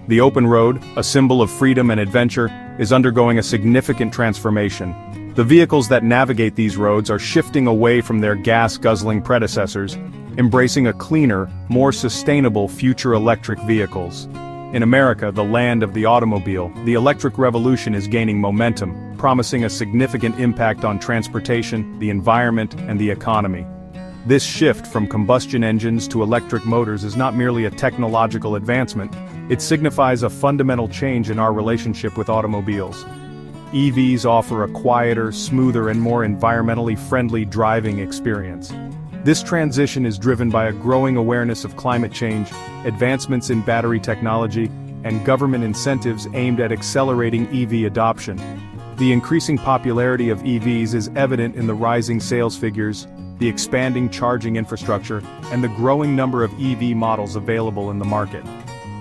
The open road, a symbol of freedom and adventure, is undergoing a significant transformation. The vehicles that navigate these roads are shifting away from their gas-guzzling predecessors, embracing a cleaner, more sustainable future electric vehicles. In America, the land of the automobile, the electric revolution is gaining momentum, promising a significant impact on transportation, the environment, and the economy. This shift from combustion engines to electric motors is not merely a technological advancement, it signifies a fundamental change in our relationship with automobiles. EVs offer a quieter, smoother, and more environmentally friendly driving experience. This transition is driven by a growing awareness of climate change, advancements in battery technology, and government incentives aimed at accelerating EV adoption. The increasing popularity of EVs is evident in the rising sales figures, the expanding charging infrastructure, and the growing number of EV models available in the market.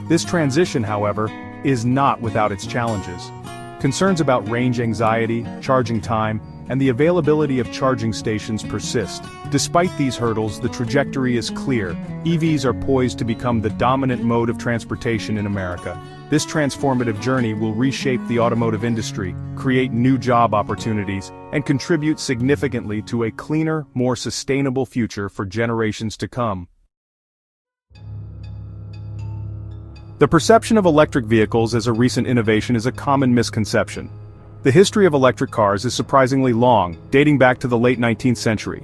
This transition, however, is not without its challenges. Concerns about range anxiety, charging time, and the availability of charging stations persist. Despite these hurdles, the trajectory is clear. EVs are poised to become the dominant mode of transportation in America. This transformative journey will reshape the automotive industry, create new job opportunities, and contribute significantly to a cleaner, more sustainable future for generations to come. The perception of electric vehicles as a recent innovation is a common misconception. The history of electric cars is surprisingly long, dating back to the late 19th century.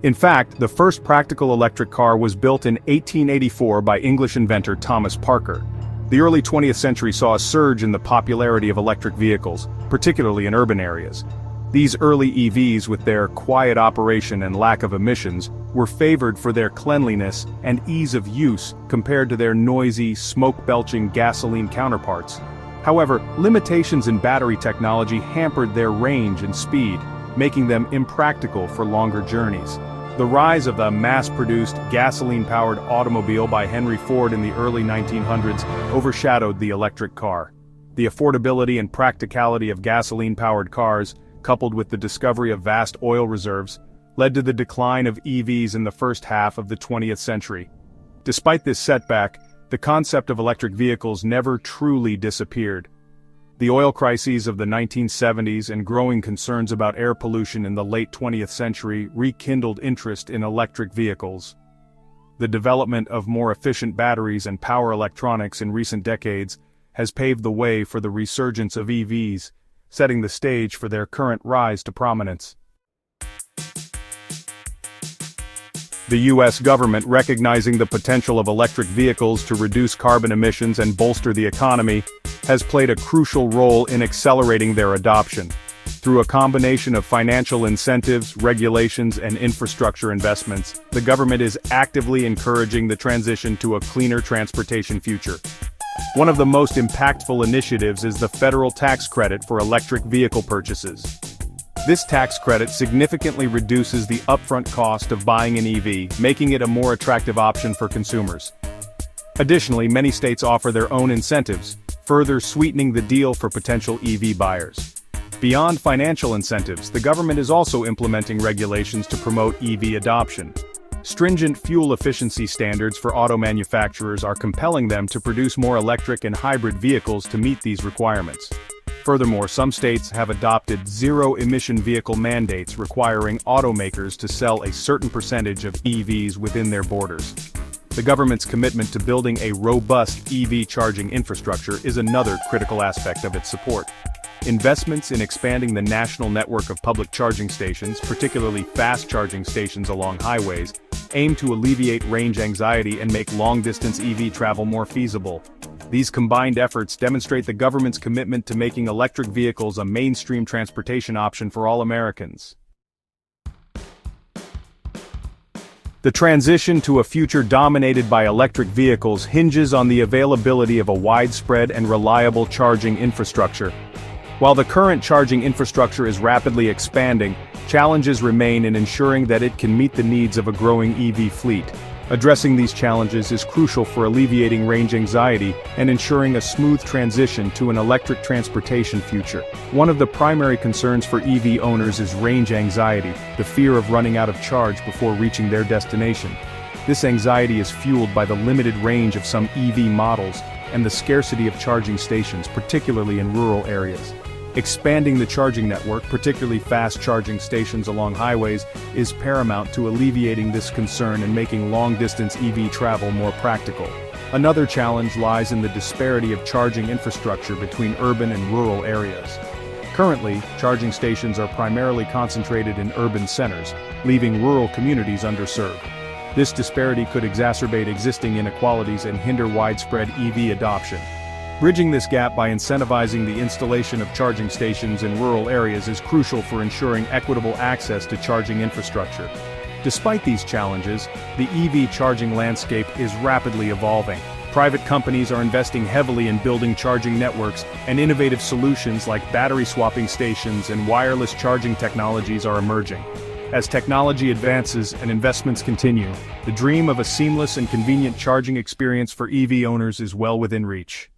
In fact, the first practical electric car was built in 1884 by English inventor Thomas Parker. The early 20th century saw a surge in the popularity of electric vehicles, particularly in urban areas. These early EVs, with their quiet operation and lack of emissions, were favored for their cleanliness and ease of use compared to their noisy, smoke-belching gasoline counterparts. However, limitations in battery technology hampered their range and speed, making them impractical for longer journeys. The rise of the mass-produced, gasoline-powered automobile by Henry Ford in the early 1900s overshadowed the electric car. The affordability and practicality of gasoline-powered cars, coupled with the discovery of vast oil reserves, led to the decline of EVs in the first half of the 20th century. Despite this setback, the concept of electric vehicles never truly disappeared. The oil crises of the 1970s and growing concerns about air pollution in the late 20th century rekindled interest in electric vehicles. The development of more efficient batteries and power electronics in recent decades has paved the way for the resurgence of EVs, setting the stage for their current rise to prominence. The U.S. government, recognizing the potential of electric vehicles to reduce carbon emissions and bolster the economy, has played a crucial role in accelerating their adoption. Through a combination of financial incentives, regulations, and infrastructure investments, the government is actively encouraging the transition to a cleaner transportation future. One of the most impactful initiatives is the federal tax credit for electric vehicle purchases. This tax credit significantly reduces the upfront cost of buying an EV, making it a more attractive option for consumers. Additionally, many states offer their own incentives, further sweetening the deal for potential EV buyers. Beyond financial incentives, the government is also implementing regulations to promote EV adoption. Stringent fuel efficiency standards for auto manufacturers are compelling them to produce more electric and hybrid vehicles to meet these requirements. Furthermore, some states have adopted zero-emission vehicle mandates requiring automakers to sell a certain percentage of EVs within their borders. The government's commitment to building a robust EV charging infrastructure is another critical aspect of its support. Investments in expanding the national network of public charging stations, particularly fast charging stations along highways, aim to alleviate range anxiety and make long-distance EV travel more feasible. These combined efforts demonstrate the government's commitment to making electric vehicles a mainstream transportation option for all Americans. The transition to a future dominated by electric vehicles hinges on the availability of a widespread and reliable charging infrastructure. While the current charging infrastructure is rapidly expanding, challenges remain in ensuring that it can meet the needs of a growing EV fleet. Addressing these challenges is crucial for alleviating range anxiety and ensuring a smooth transition to an electric transportation future. One of the primary concerns for EV owners is range anxiety, the fear of running out of charge before reaching their destination. This anxiety is fueled by the limited range of some EV models and the scarcity of charging stations, particularly in rural areas. Expanding the charging network, particularly fast charging stations along highways, is paramount to alleviating this concern and making long-distance EV travel more practical. Another challenge lies in the disparity of charging infrastructure between urban and rural areas. Currently, charging stations are primarily concentrated in urban centers, leaving rural communities underserved. This disparity could exacerbate existing inequalities and hinder widespread EV adoption. Bridging this gap by incentivizing the installation of charging stations in rural areas is crucial for ensuring equitable access to charging infrastructure. Despite these challenges, the EV charging landscape is rapidly evolving. Private companies are investing heavily in building charging networks, and innovative solutions like battery swapping stations and wireless charging technologies are emerging. As technology advances and investments continue, the dream of a seamless and convenient charging experience for EV owners is well within reach.